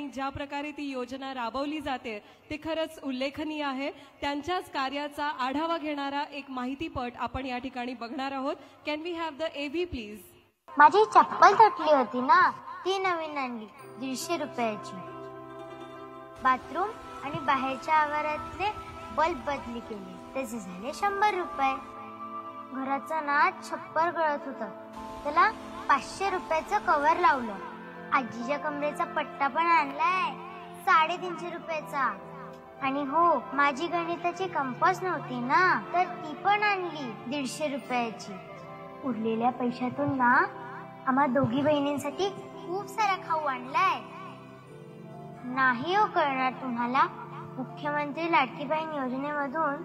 ज्या प्रकारे ती योजना राबवली जाते ते खरंच उल्लेखनीय आहे। त्यांच्याच कार्याचा आढावा घेणारा एक माहितीपट आपण या ठिकाणी बघणार आहोत। Can we have the AV please. माझी चप्पल तुटली होती ना, ती नवीन आणली 150 रुपयाची। बाथरूम आणि बाहेरच्या आवारातले बल्ब बदली केले, त्याचे झाले 100 रुपये। घराचं ना छप्पर गळत होतं, त्याला 500 रुपयाचं कव्हर लावलं। आजीच्या कमरेचा पट्टा पण आणलाय 350 रुपयाचा। आणि हो, माझी गणिताची कंपास नव्हती ना, तर ती पण आणली 150 रुपयाची। उरलेल्या पैशातून ना आम्हा दोघी बहिणींसाठी खूप सारा खाऊ आणलाय। नाही हो कळणार तुम्हाला, मुख्यमंत्री लाडकी बहीण योजनेमधून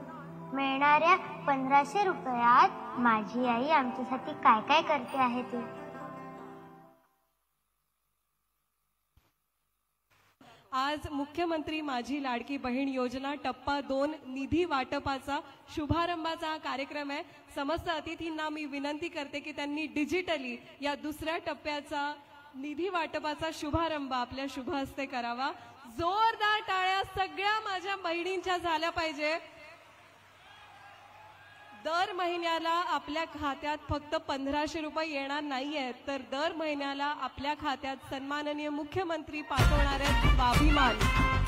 मिळणाऱ्या 1500 रुपयात माझी आई आमच्यासाठी काय काय करते आहे ते। आज मुख्यमंत्री माझी लाडकी बहीण योजना टप्पा 2 निधी वाटपाचा शुभारंभाचा कार्यक्रम आहे। समस्त अतिथींना मी विनंती करते की त्यांनी डिजिटली या दुसऱ्या टप्प्याचा निधी वाटपाचा शुभारंभ आपल्या शुभ हस्ते करावा। जोरदार टाळ्या सगळ्या माझ्या बहिणींच्या झाल्या पाहिजे। दर महिन्याला आपल्या खात्यात फक्त 1500 रुपये येणार नाहीये, तर दर महिन्याला आपल्या खात्यात सन्माननीय मुख्यमंत्री पाठवणार आहेत स्वाभिमान।